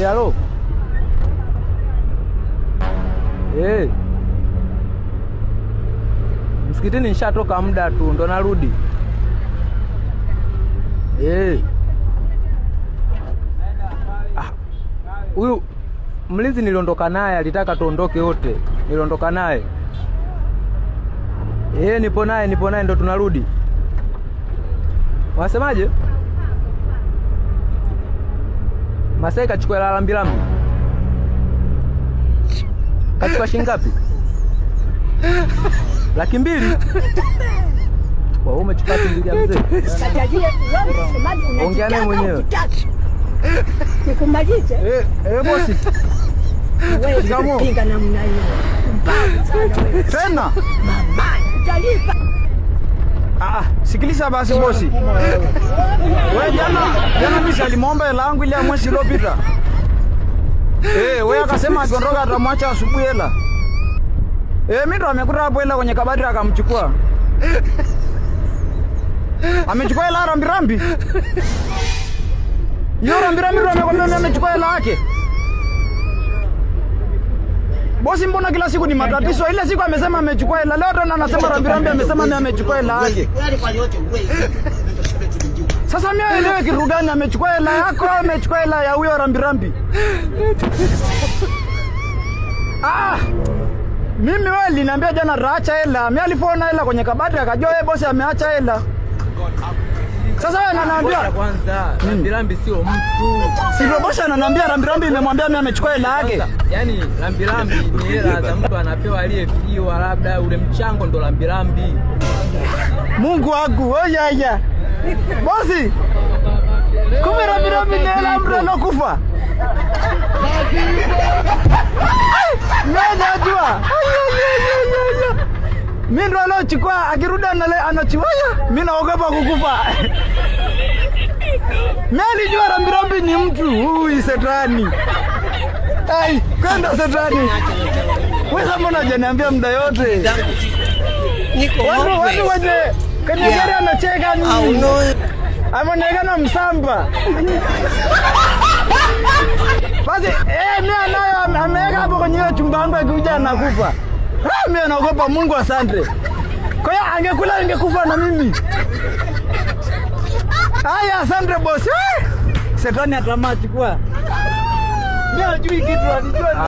Halo. Msikitini nishatoka muda tu ndo narudi. Huyu mlinzi niliondoka naye, alitaka tuondoke wote. Niliondoka naye. Nipo naye ndo tunarudi. Wasemaje? Masai kachukua la lambilambi. Kachukua shilingi ngapi? 200,000. Wewe umechukua shilingi ngapi mzee? Ongea naye mwenyewe. Nikumalize? Bosi. Wewe unapinga namna hiyo. Tena? Mama, utalipa. Sikiliza basi bosi. Wewe jana mimi alimwomba hela yangu ile ya mwezi uliopita. Wewe akasema akiondoka atamwacha asubuhi hela. Mimi ndo amekuta hapo hela kwenye kabati akamchukua. Amechukua hela rambirambi. Yule rambirambi ndo amekwambia amechukua hela yake. Bosi, mbona kila siku ni matatizo? Ile siku amesema amechukua hela, leo tena anasema rambirambi amesema mimi amechukua hela yake. Sasa mimi elewe kitu gani, amechukua hela yako au amechukua hela ya huyo rambirambi? Mimi wewe liniambia jana raacha hela. Mimi alifona hela kwenye kabati akajua yeye bosi ameacha hela. Sasa wewe ananiambia kwanza rambirambi sio mtu. Sio bosi ananiambia rambirambi imemwambia mimi amechukua hela yake. Yaani rambirambi ni hela za mtu anapewa aliyefiwa, labda ule mchango ndo rambirambi. Mungu wangu, oya. Bosi. Kumbe rambirambi ni hela mtu alokufa. Najua. Mimi ndo alochukua akirudi anachiwaya. Mimi naogopa kukufa. Mimi alijua rambirambi ni mtu. Huyu Shetani. Kwenda Shetani. Wewe mbona hujaniambia muda yote? Niko watu waje. Kwenye gari anacheka nini? Amonekana msamba. Basi mimi anayo ameweka hapo kwenye chumba yangu akikuja anakufa. Mimi naogopa Mungu, asante. Kwa hiyo angekula ingekufa na mimi. Haya, asante boss. Shetani atamachukua. Mimi hajui kitu alijua.